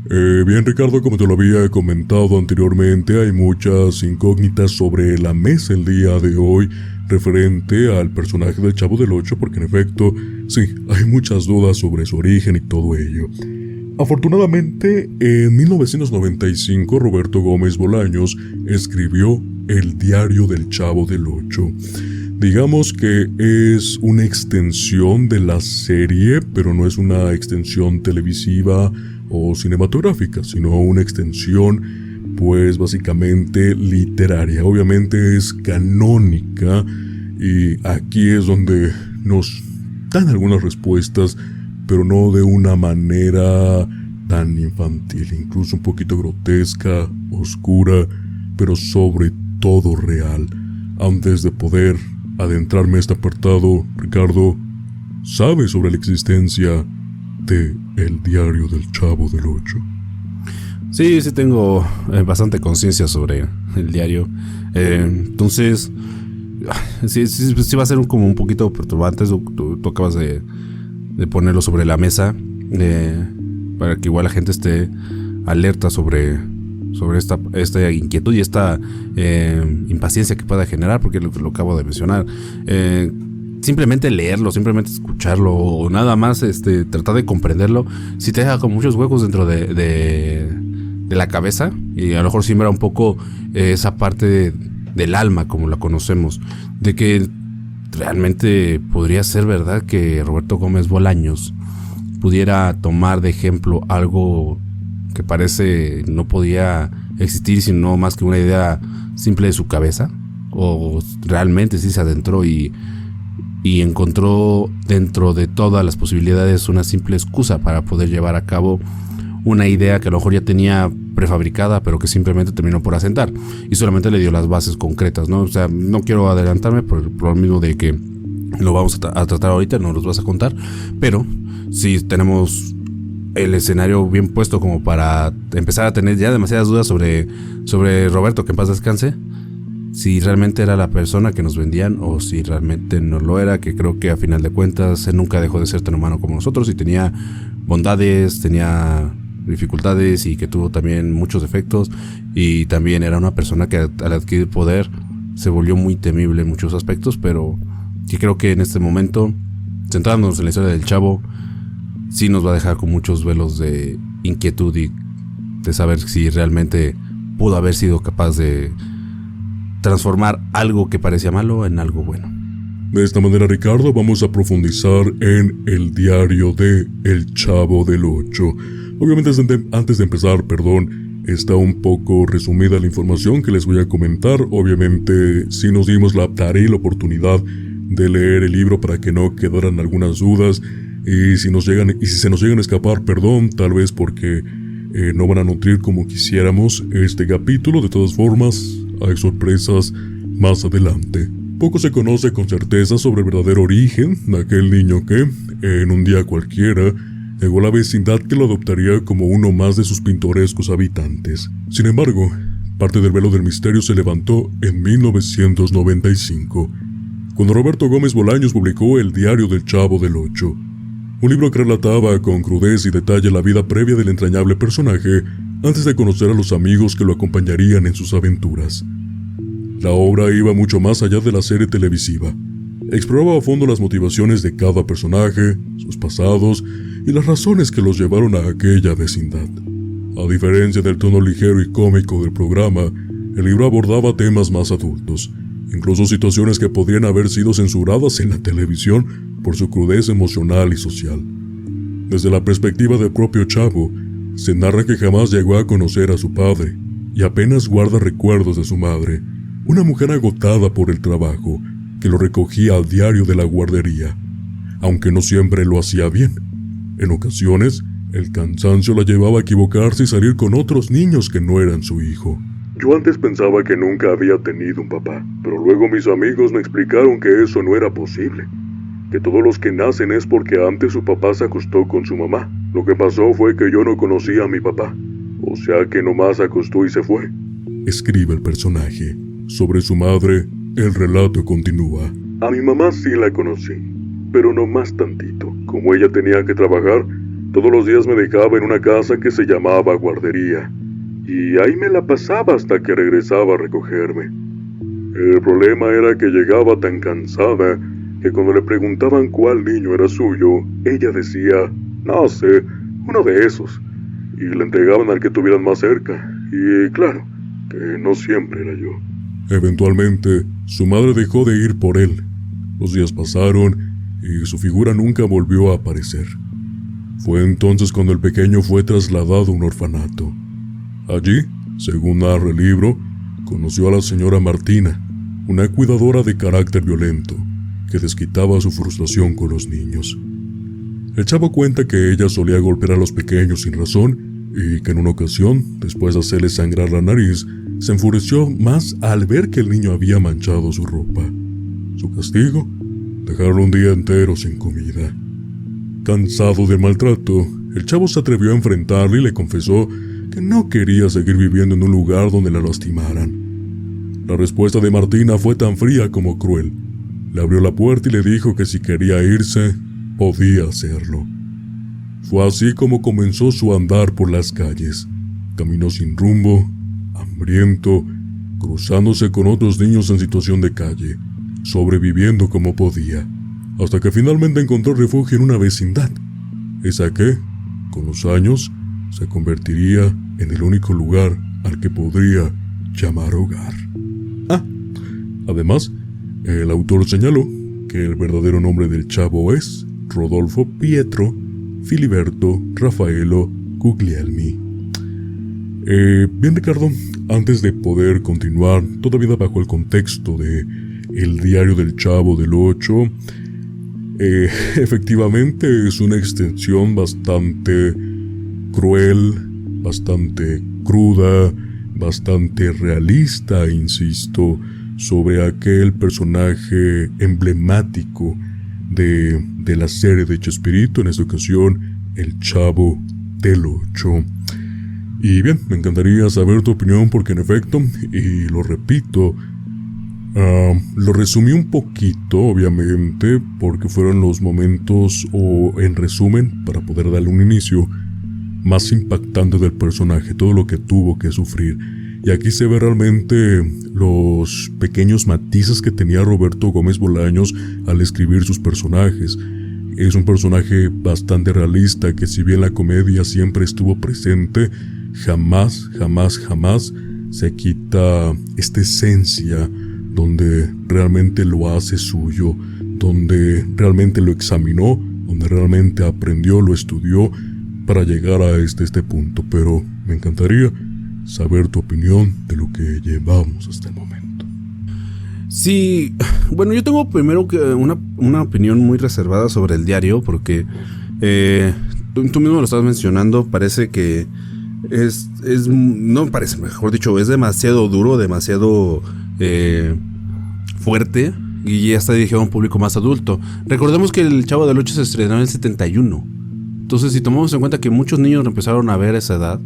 Bien, Ricardo, como te lo había comentado anteriormente, hay muchas incógnitas sobre la mesa el día de hoy referente al personaje del Chavo del Ocho, porque en efecto, sí, hay muchas dudas sobre su origen y todo ello. Afortunadamente, en 1995, Roberto Gómez Bolaños escribió El Diario del Chavo del Ocho. Digamos que es una extensión de la serie, pero no es una extensión televisiva o cinematográfica, sino una extensión, pues básicamente literaria. Obviamente es canónica y aquí es donde nos dan algunas respuestas, pero no de una manera tan infantil, incluso un poquito grotesca, oscura, pero sobre todo real. Antes de poder adentrarme a este apartado, Ricardo, ¿sabes sobre la existencia de El Diario del Chavo del Ocho? Sí, tengo bastante conciencia sobre el diario. Entonces, sí va a ser como un poquito perturbante. Tú acabas de ponerlo sobre la mesa para que igual la gente esté alerta sobre esta inquietud y esta impaciencia que pueda generar, porque lo acabo de mencionar. Simplemente leerlo, simplemente escucharlo o nada más tratar de comprenderlo, si te deja con muchos huecos dentro de la cabeza, y a lo mejor siembra un poco esa parte del alma como la conocemos, de que realmente podría ser verdad que Roberto Gómez Bolaños pudiera tomar de ejemplo algo que parece no podía existir sino más que una idea simple de su cabeza, o realmente sí se adentró y encontró dentro de todas las posibilidades una simple excusa para poder llevar a cabo una idea que a lo mejor ya tenía prefabricada, pero que simplemente terminó por asentar y solamente le dio las bases concretas, ¿no? O sea, no quiero adelantarme por lo mismo de que lo vamos a tratar ahorita, no los vas a contar, pero sí tenemos el escenario bien puesto como para empezar a tener ya demasiadas dudas sobre Roberto, que en paz descanse, si realmente era la persona que nos vendían o si realmente no lo era, que creo que a final de cuentas él nunca dejó de ser tan humano como nosotros y tenía bondades, tenía dificultades y que tuvo también muchos defectos, y también era una persona que al adquirir poder se volvió muy temible en muchos aspectos, pero que creo que en este momento, centrándonos en la historia del Chavo, sí nos va a dejar con muchos velos de inquietud y de saber si realmente pudo haber sido capaz de transformar algo que parecía malo en algo bueno. De esta manera, Ricardo, vamos a profundizar en el diario de El Chavo del Ocho. Obviamente, antes de empezar, está un poco resumida la información que les voy a comentar. Obviamente, sí nos dimos la tarea y la oportunidad de leer el libro para que no quedaran algunas dudas. Y si se nos llegan a escapar, tal vez porque no van a nutrir como quisiéramos este capítulo. De todas formas, hay sorpresas más adelante. Poco se conoce con certeza sobre el verdadero origen de aquel niño que, en un día cualquiera, llegó a la vecindad que lo adoptaría como uno más de sus pintorescos habitantes. Sin embargo, parte del velo del misterio se levantó en 1995, cuando Roberto Gómez Bolaños publicó El Diario del Chavo del Ocho, un libro que relataba con crudeza y detalle la vida previa del entrañable personaje antes de conocer a los amigos que lo acompañarían en sus aventuras. La obra iba mucho más allá de la serie televisiva. Exploraba a fondo las motivaciones de cada personaje, sus pasados y las razones que los llevaron a aquella vecindad. A diferencia del tono ligero y cómico del programa, el libro abordaba temas más adultos, incluso situaciones que podrían haber sido censuradas en la televisión por su crudeza emocional y social. Desde la perspectiva del propio Chavo, se narra que jamás llegó a conocer a su padre y apenas guarda recuerdos de su madre, una mujer agotada por el trabajo que lo recogía al diario de la guardería, aunque no siempre lo hacía bien. En ocasiones, el cansancio la llevaba a equivocarse y salir con otros niños que no eran su hijo. Yo antes pensaba que nunca había tenido un papá, pero luego mis amigos me explicaron que eso no era posible, que todos los que nacen es porque antes su papá se acostó con su mamá. Lo que pasó fue que yo no conocía a mi papá, o sea que nomás se acostó y se fue. Escribe el personaje. Sobre su madre, el relato continúa. A mi mamá sí la conocí, pero nomás tantito. Como ella tenía que trabajar, Todos los días me dejaba en una casa que se llamaba guardería, y ahí me la pasaba hasta que regresaba a recogerme. El problema era que llegaba tan cansada que cuando le preguntaban cuál niño era suyo, ella decía, no sé, uno de esos, y le entregaban al que tuvieran más cerca, y claro, que no siempre era yo. Eventualmente, su madre dejó de ir por él. Los días pasaron y su figura nunca volvió a aparecer. Fue entonces cuando el pequeño fue trasladado a un orfanato. Allí, según narra el libro, conoció a la señora Martina, una cuidadora de carácter violento, que desquitaba su frustración con los niños. El chavo cuenta que ella solía golpear a los pequeños sin razón y que en una ocasión, después de hacerle sangrar la nariz, se enfureció más al ver que el niño había manchado su ropa. Su castigo, dejarlo un día entero sin comida. Cansado del maltrato, el chavo se atrevió a enfrentarle y le confesó que no quería seguir viviendo en un lugar donde la lastimaran. La respuesta de Martina fue tan fría como cruel. Le abrió la puerta y le dijo que si quería irse, podía hacerlo. Fue así como comenzó su andar por las calles. Caminó sin rumbo, hambriento, cruzándose con otros niños en situación de calle, sobreviviendo como podía, hasta que finalmente encontró refugio en una vecindad, esa que, con los años, se convertiría en el único lugar al que podría llamar hogar. Además, el autor señaló que el verdadero nombre del chavo es Rodolfo Pietro Filiberto Raffaello Guglielmi. Bien, Ricardo, antes de poder continuar, todavía bajo el contexto de El diario del Chavo del Ocho, efectivamente es una extensión bastante cruel, bastante cruda, bastante realista, insisto, sobre aquel personaje emblemático de la serie de Chespirito, en esta ocasión, el Chavo del Ocho. Y bien, me encantaría saber tu opinión porque en efecto, y lo repito, lo resumí un poquito, obviamente, porque fueron los momentos, o en resumen, para poder darle un inicio, más impactante del personaje, todo lo que tuvo que sufrir. Y aquí se ve realmente los pequeños matices que tenía Roberto Gómez Bolaños al escribir sus personajes. Es un personaje bastante realista que, si bien la comedia siempre estuvo presente, jamás se quita esta esencia donde realmente lo hace suyo, donde realmente lo examinó, donde realmente aprendió, lo estudió para llegar a este punto. Pero me encantaría saber tu opinión de lo que llevamos hasta el momento. Sí, bueno, yo tengo primero que una opinión muy reservada sobre el diario, porque tú mismo lo estabas mencionando, parece que no parece, mejor dicho, es demasiado duro, demasiado fuerte, y ya está dirigido a un público más adulto. Recordemos que el Chavo del Ocho se estrenó en el 71, entonces si tomamos en cuenta que muchos niños empezaron a ver a esa edad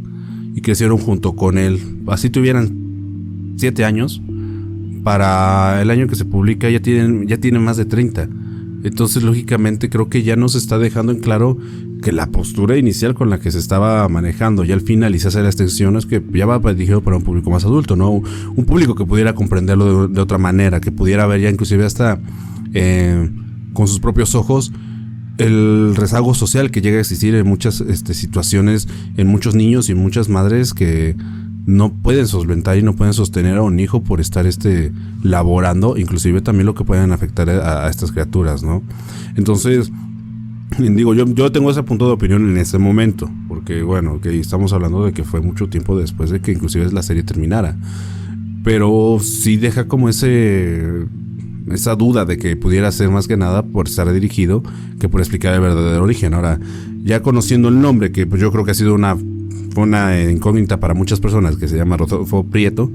y crecieron junto con él, así tuvieran 7 años, para el año que se publica ya tienen más de 30. Entonces, lógicamente, creo que ya nos está dejando en claro que la postura inicial con la que se estaba manejando ya al finalizarse la extensión es que ya va dirigido para un público más adulto, ¿no? Un público que pudiera comprenderlo de otra manera, que pudiera ver ya inclusive hasta con sus propios ojos el rezago social que llega a existir en muchas situaciones, en muchos niños y muchas madres que no pueden solventar y no pueden sostener a un hijo por estar laborando, inclusive también lo que pueden afectar a estas criaturas, ¿no? Entonces, digo, yo tengo ese punto de opinión en ese momento, porque bueno, que estamos hablando de que fue mucho tiempo después de que inclusive la serie terminara, pero sí deja como esa duda de que pudiera ser más que nada por estar dirigido que por explicar el verdadero origen. Ahora, ya conociendo el nombre, que pues yo creo que ha sido una incógnita para muchas personas, que se llama Rodolfo Prieto,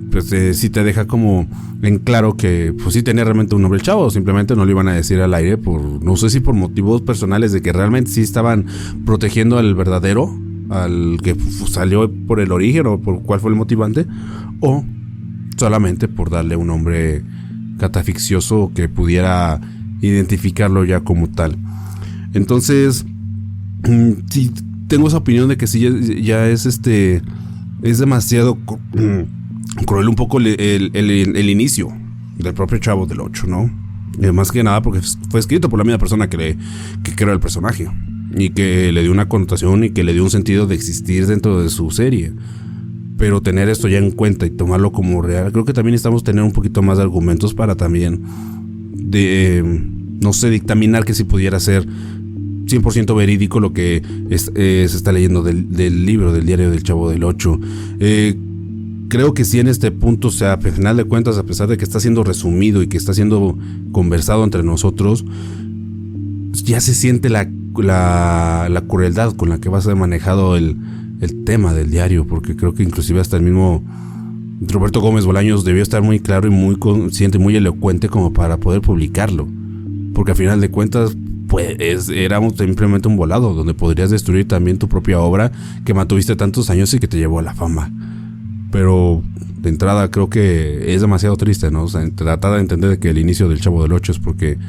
pues sí te deja como en claro que pues sí tenía realmente un nombre el chavo, simplemente no lo iban a decir al aire no sé si por motivos personales de que realmente sí estaban protegiendo al verdadero, al que salió por el origen o por cuál fue el motivante, o solamente por darle un nombre catafixioso que pudiera identificarlo ya como tal. Entonces, Sí, tengo esa opinión de que sí, ya es es demasiado cruel un poco el inicio del propio Chavo del Ocho, ¿no? Más que nada porque fue escrito por la misma persona que creó el personaje y que le dio una connotación y que le dio un sentido de existir dentro de su serie. Pero tener esto ya en cuenta y tomarlo como real, creo que también necesitamos tener un poquito más de argumentos para también no sé, dictaminar que si pudiera ser 100% verídico lo que se está leyendo del libro, del diario del Chavo del Ocho. Creo que sí en este punto, o sea, a final de cuentas, a pesar de que está siendo resumido y que está siendo conversado entre nosotros, ya se siente la crueldad con la que va a ser manejado el tema del diario, porque creo que inclusive hasta el mismo Roberto Gómez Bolaños debió estar muy claro y muy consciente, muy elocuente como para poder publicarlo, porque a final de cuentas pues era simplemente un volado donde podrías destruir también tu propia obra que mantuviste tantos años y que te llevó a la fama. Pero de entrada creo que es demasiado triste, ¿no? O sea, tratar de entender que el inicio del Chavo del Ocho es porque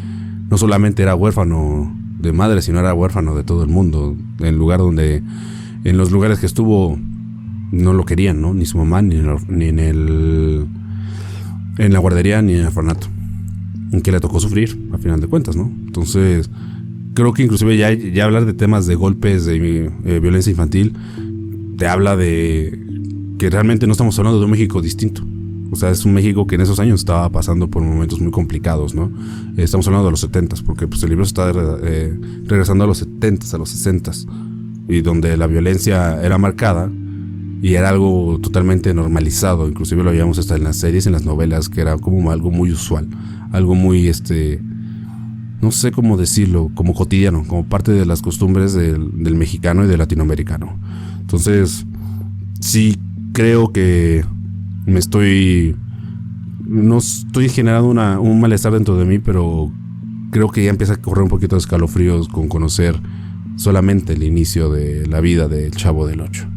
no solamente era huérfano de madre, sino era huérfano de todo el mundo. En los lugares que estuvo no lo querían, ¿no? Ni su mamá, ni en la guardería, ni en el orfanato. En que le tocó sufrir, a final de cuentas, ¿no? Entonces, creo que inclusive ya hablar de temas de golpes, de violencia infantil, te habla de que realmente no estamos hablando de un México distinto. O sea, es un México que en esos años estaba pasando por momentos muy complicados, ¿no? Estamos hablando de los 70s, porque pues, el libro está regresando a los 70s, a los 60s, y donde la violencia era marcada y era algo totalmente normalizado. Inclusive lo veíamos hasta en las series, en las novelas, que era como algo muy usual, algo muy, no sé cómo decirlo, como cotidiano, como parte de las costumbres del mexicano y del latinoamericano. Entonces, sí creo que no estoy generando un malestar dentro de mí, pero creo que ya empieza a correr un poquito de escalofríos con conocer solamente el inicio de la vida del Chavo del Ocho.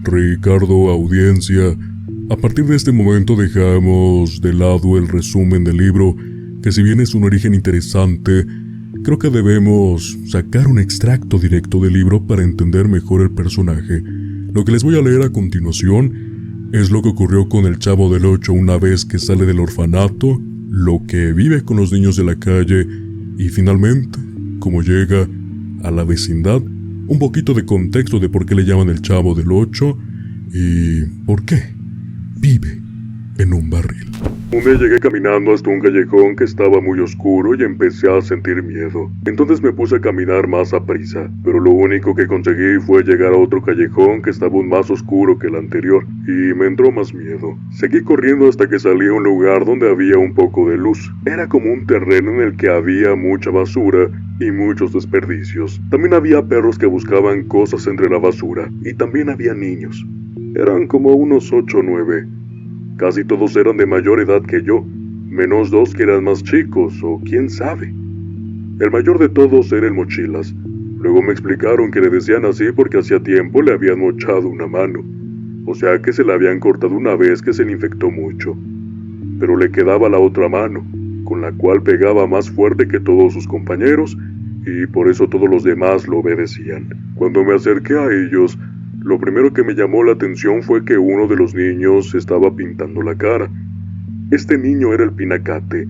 Ricardo, audiencia, a partir de este momento dejamos de lado el resumen del libro, que si bien es un origen interesante, creo que debemos sacar un extracto directo del libro para entender mejor el personaje. Lo que les voy a leer a continuación es lo que ocurrió con el Chavo del Ocho una vez que sale del orfanato, lo que vive con los niños de la calle y finalmente, cómo llega a la vecindad, un poquito de contexto de por qué le llaman el Chavo del Ocho y por qué vive en un barril. Un día llegué caminando hasta un callejón que estaba muy oscuro y empecé a sentir miedo. Entonces me puse a caminar más a prisa, pero lo único que conseguí fue llegar a otro callejón que estaba aún más oscuro que el anterior y me entró más miedo. Seguí corriendo hasta que salí a un lugar donde había un poco de luz. Era como un terreno en el que había mucha basura y muchos desperdicios. También había perros que buscaban cosas entre la basura y también había niños. Eran como unos 8 o 9. Casi todos eran de mayor edad que yo, menos 2 que eran más chicos, o quién sabe. El mayor de todos era el Mochilas. Luego me explicaron que le decían así porque hacía tiempo le habían mochado una mano. O sea que se la habían cortado una vez que se le infectó mucho. Pero le quedaba la otra mano, con la cual pegaba más fuerte que todos sus compañeros, y por eso todos los demás lo obedecían. Cuando me acerqué a ellos, lo primero que me llamó la atención fue que uno de los niños estaba pintando la cara. Este niño era el Pinacate,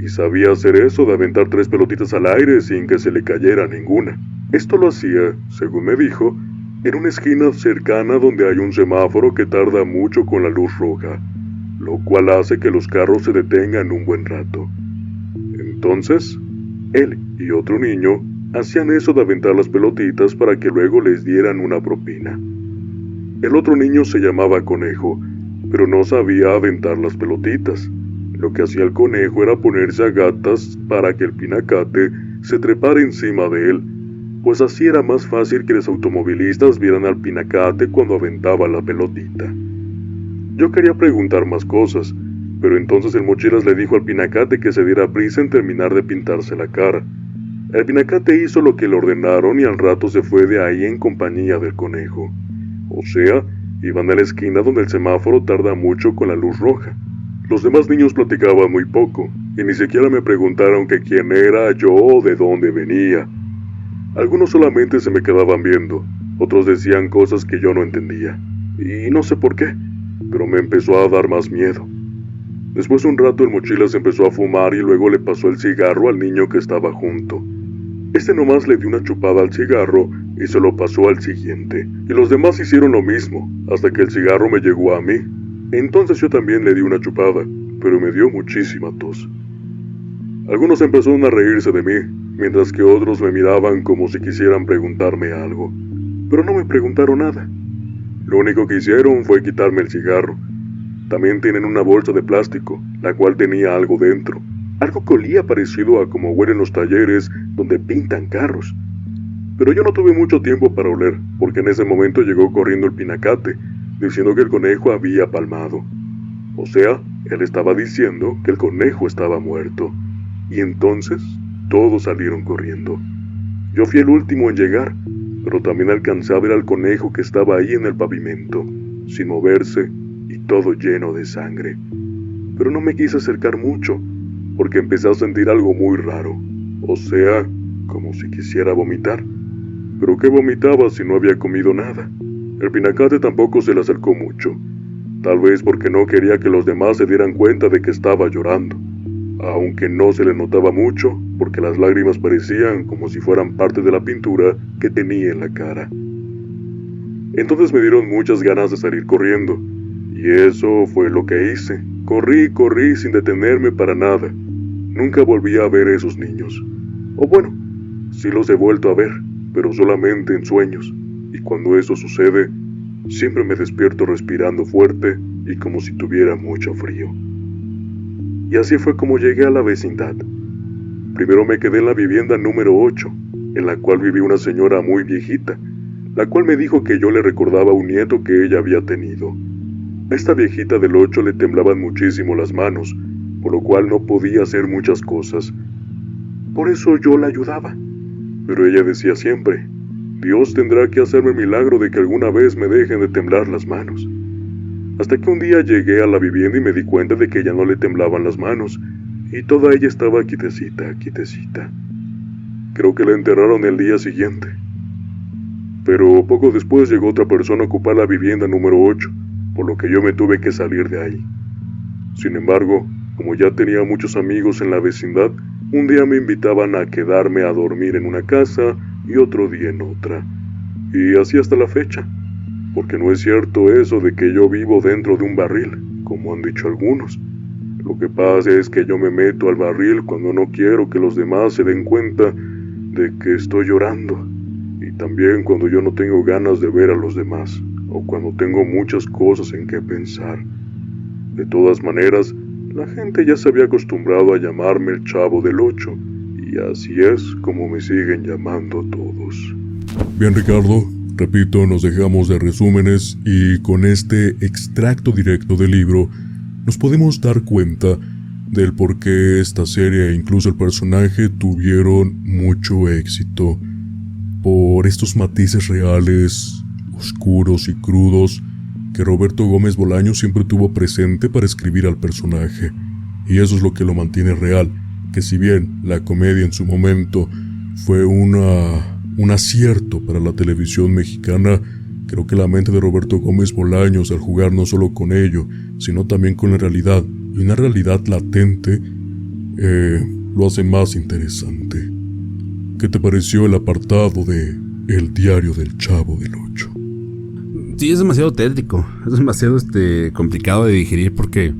y sabía hacer eso de aventar 3 pelotitas al aire sin que se le cayera ninguna. Esto lo hacía, según me dijo, en una esquina cercana donde hay un semáforo que tarda mucho con la luz roja, lo cual hace que los carros se detengan un buen rato. Entonces, él y otro niño hacían eso de aventar las pelotitas para que luego les dieran una propina. El otro niño se llamaba Conejo, pero no sabía aventar las pelotitas. Lo que hacía el Conejo era ponerse a gatas para que el Pinacate se trepara encima de él, pues así era más fácil que los automovilistas vieran al Pinacate cuando aventaba la pelotita. Yo quería preguntar más cosas, pero entonces el Mochilas le dijo al Pinacate que se diera prisa en terminar de pintarse la cara. El Pinacate hizo lo que le ordenaron y al rato se fue de ahí en compañía del Conejo. O sea, iban a la esquina donde el semáforo tarda mucho con la luz roja. Los demás niños platicaban muy poco, y ni siquiera me preguntaron que quién era yo o de dónde venía. Algunos solamente se me quedaban viendo, otros decían cosas que yo no entendía, y no sé por qué, pero me empezó a dar más miedo. Después de un rato el mochila se empezó a fumar y luego le pasó el cigarro al niño que estaba junto. Este nomás le dio una chupada al cigarro y se lo pasó al siguiente, y los demás hicieron lo mismo, hasta que el cigarro me llegó a mí. Entonces yo también le di una chupada, pero me dio muchísima tos. Algunos empezaron a reírse de mí, mientras que otros me miraban como si quisieran preguntarme algo, pero no me preguntaron nada. Lo único que hicieron fue quitarme el cigarro. También tienen una bolsa de plástico, la cual tenía algo dentro, algo que olía parecido a como huelen los talleres donde pintan carros. Pero yo no tuve mucho tiempo para oler, porque en ese momento llegó corriendo el Pinacate, diciendo que el conejo había palmado. O sea, él estaba diciendo que el conejo estaba muerto. Y entonces, todos salieron corriendo. Yo fui el último en llegar, pero también alcancé a ver al conejo que estaba ahí en el pavimento, sin moverse y todo lleno de sangre. Pero no me quise acercar mucho, porque empecé a sentir algo muy raro. O sea, como si quisiera vomitar. ¿Pero qué vomitaba si no había comido nada? El Pinacate tampoco se le acercó mucho, tal vez porque no quería que los demás se dieran cuenta de que estaba llorando, aunque no se le notaba mucho, porque las lágrimas parecían como si fueran parte de la pintura que tenía en la cara. Entonces me dieron muchas ganas de salir corriendo, y eso fue lo que hice. Corrí sin detenerme para nada. Nunca volví a ver a esos niños. O bueno, sí los he vuelto a ver, pero solamente en sueños, y cuando eso sucede, siempre me despierto respirando fuerte y como si tuviera mucho frío. Y así fue como llegué a la vecindad. Primero me quedé en la vivienda número 8, en la cual vivía una señora muy viejita, la cual me dijo que yo le recordaba a un nieto que ella había tenido. A esta viejita del 8 le temblaban muchísimo las manos, por lo cual no podía hacer muchas cosas. Por eso yo la ayudaba. Pero ella decía siempre, Dios tendrá que hacerme el milagro de que alguna vez me dejen de temblar las manos. Hasta que un día llegué a la vivienda y me di cuenta de que ya no le temblaban las manos, y toda ella estaba quietecita. Creo que la enterraron el día siguiente. Pero poco después llegó otra persona a ocupar la vivienda número 8, por lo que yo me tuve que salir de ahí. Sin embargo, como ya tenía muchos amigos en la vecindad, un día me invitaban a quedarme a dormir en una casa y otro día en otra. Y así hasta la fecha, porque no es cierto eso de que yo vivo dentro de un barril, como han dicho algunos. Lo que pasa es que yo me meto al barril cuando no quiero que los demás se den cuenta de que estoy llorando, y también cuando yo no tengo ganas de ver a los demás, o cuando tengo muchas cosas en que pensar. De todas maneras, la gente ya se había acostumbrado a llamarme el Chavo del 8, y así es como me siguen llamando todos. Bien, Ricardo, repito, nos dejamos de resúmenes y con este extracto directo del libro nos podemos dar cuenta del por qué esta serie e incluso el personaje tuvieron mucho éxito. Por estos matices reales, oscuros y crudos que Roberto Gómez Bolaños siempre tuvo presente para escribir al personaje. Y eso es lo que lo mantiene real, que si bien la comedia en su momento fue un acierto para la televisión mexicana, creo que la mente de Roberto Gómez Bolaños, al jugar no solo con ello, sino también con la realidad, y una realidad latente, lo hace más interesante. ¿Qué te pareció el apartado de El diario del Chavo del 8? Sí, es demasiado tétrico, es demasiado complicado de digerir porque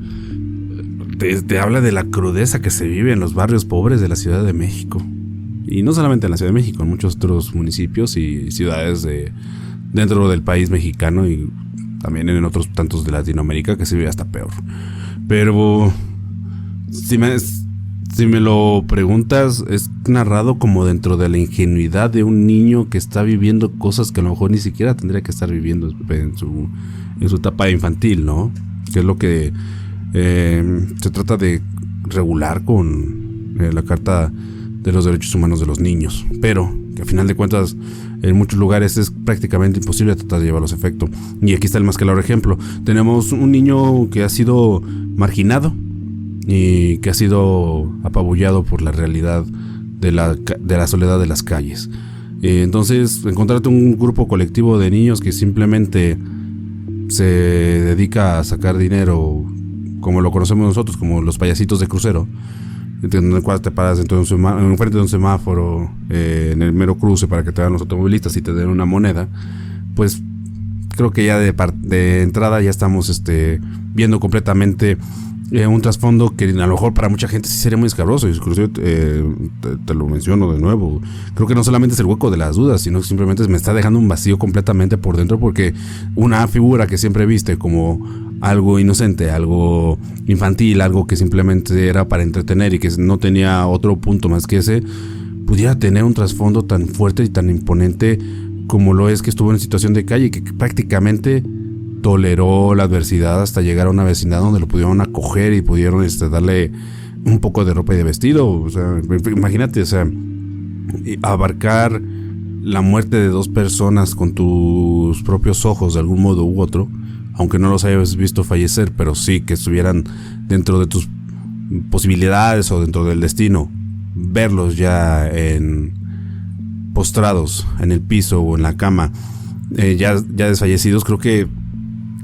te habla de la crudeza que se vive en los barrios pobres de la Ciudad de México. Y no solamente en la Ciudad de México, en muchos otros municipios y ciudades dentro del país mexicano y también en otros tantos de Latinoamérica que se vive hasta peor. Pero si me lo preguntas, es narrado como dentro de la ingenuidad de un niño que está viviendo cosas que a lo mejor ni siquiera tendría que estar viviendo en su etapa infantil, ¿no? Que es lo que se trata de regular con la Carta de los Derechos Humanos de los Niños, pero que a final de cuentas en muchos lugares es prácticamente imposible tratar de llevarlos a efecto. Y aquí está el más claro ejemplo. Tenemos un niño que ha sido marginado y que ha sido apabullado por la realidad de la soledad de las calles. Entonces, encontrarte un grupo colectivo de niños que simplemente se dedica a sacar dinero, como lo conocemos nosotros, como los payasitos de crucero, en el cual te paras enfrente de un semáforo, en el mero cruce para que te vean los automovilistas y te den una moneda, pues creo que ya de entrada ya estamos viendo completamente un trasfondo que a lo mejor para mucha gente sí sería muy escabroso. Inclusive te lo menciono de nuevo, creo que no solamente es el hueco de las dudas, sino que simplemente me está dejando un vacío completamente por dentro, porque una figura que siempre viste como algo inocente, algo infantil, algo que simplemente era para entretener y que no tenía otro punto más que ese, pudiera tener un trasfondo tan fuerte y tan imponente como lo es que estuvo en situación de calle, que prácticamente toleró la adversidad hasta llegar a una vecindad donde lo pudieron acoger y pudieron darle un poco de ropa y de vestido. O sea, imagínate, o sea, abarcar la muerte de 2 personas con tus propios ojos de algún modo u otro, aunque no los hayas visto fallecer, pero sí que estuvieran dentro de tus posibilidades o dentro del destino, verlos ya postrados en el piso o en la cama, ya desfallecidos, creo que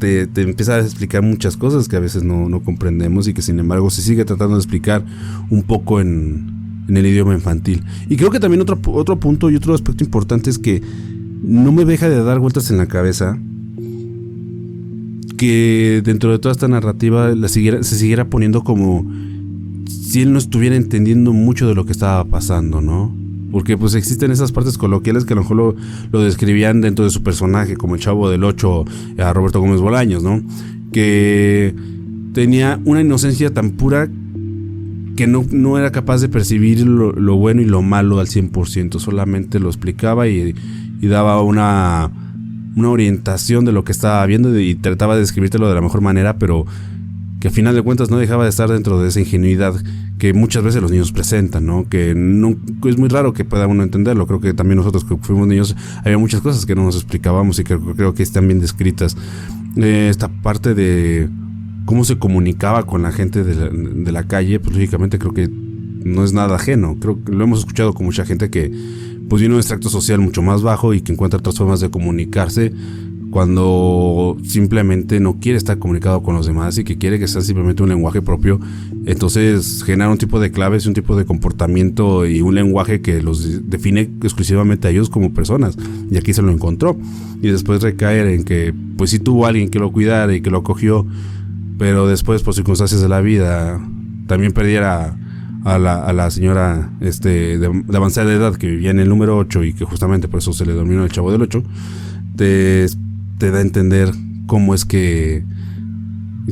te empieza a explicar muchas cosas que a veces no comprendemos y que sin embargo se sigue tratando de explicar un poco en el idioma infantil. Y creo que también otro punto y otro aspecto importante es que no me deja de dar vueltas en la cabeza que dentro de toda esta narrativa se siguiera poniendo como si él no estuviera entendiendo mucho de lo que estaba pasando, ¿no? Porque pues existen esas partes coloquiales que a lo mejor lo describían dentro de su personaje, como el Chavo del 8 a Roberto Gómez Bolaños, ¿no? Que tenía una inocencia tan pura que no era capaz de percibir lo bueno y lo malo al 100%, solamente lo explicaba y daba una orientación de lo que estaba viendo y trataba de describírtelo de la mejor manera, pero que a final de cuentas no dejaba de estar dentro de esa ingenuidad que muchas veces los niños presentan, ¿no? Que no, es muy raro que pueda uno entenderlo. Creo que también nosotros que fuimos niños había muchas cosas que no nos explicábamos y que creo que están bien descritas. Esta parte de cómo se comunicaba con la gente de la calle, pues lógicamente creo que no es nada ajeno. Creo que lo hemos escuchado con mucha gente que pues viene un extracto social mucho más bajo y que encuentra otras formas de comunicarse cuando simplemente no quiere estar comunicado con los demás y que quiere que sea simplemente un lenguaje propio. Entonces genera un tipo de claves, un tipo de comportamiento y un lenguaje que los define exclusivamente a ellos como personas, y aquí se lo encontró, y después recaer en que pues sí tuvo alguien que lo cuidara y que lo acogió, pero después por circunstancias de la vida también perdiera a la señora de avanzada edad que vivía en el número 8 y que justamente por eso se le denominó el Chavo del 8. Te da a entender cómo es que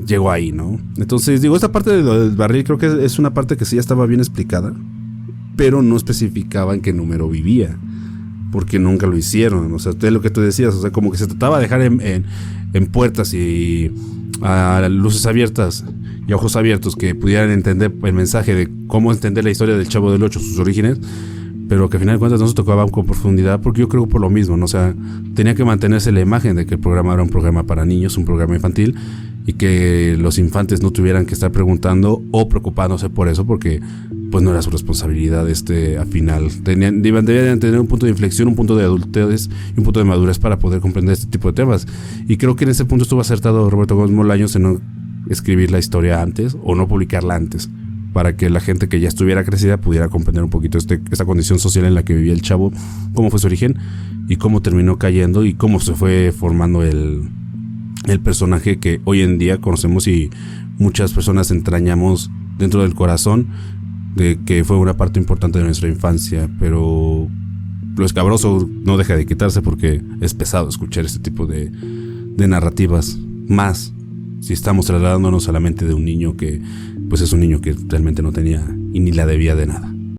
llegó ahí, ¿no? Entonces, digo, esta parte del barril creo que es una parte que sí ya estaba bien explicada, pero no especificaba en qué número vivía, porque nunca lo hicieron. O sea, es lo que tú decías, o sea, como que se trataba de dejar en puertas y a luces abiertas y a ojos abiertos que pudieran entender el mensaje de cómo entender la historia del Chavo del 8, sus orígenes, pero que al final de cuentas no se tocaba con profundidad, porque yo creo por lo mismo, ¿no? O sea, tenía que mantenerse la imagen de que el programa era un programa para niños, un programa infantil, y que los infantes no tuvieran que estar preguntando o preocupándose por eso, porque pues no era su responsabilidad al final. Debían tener un punto de inflexión, un punto de adultez y un punto de madurez para poder comprender este tipo de temas. Y creo que en ese punto estuvo acertado Roberto Gómez Bolaños en no escribir la historia antes o no publicarla antes, para que la gente que ya estuviera crecida pudiera comprender un poquito esta condición social en la que vivía el chavo, cómo fue su origen y cómo terminó cayendo y cómo se fue formando el personaje que hoy en día conocemos y muchas personas entrañamos dentro del corazón, de que fue una parte importante de nuestra infancia. Pero lo escabroso no deja de quitarse, porque es pesado escuchar este tipo de narrativas, más si estamos trasladándonos a la mente de un niño que pues es un niño que realmente no tenía y ni la debía de nada.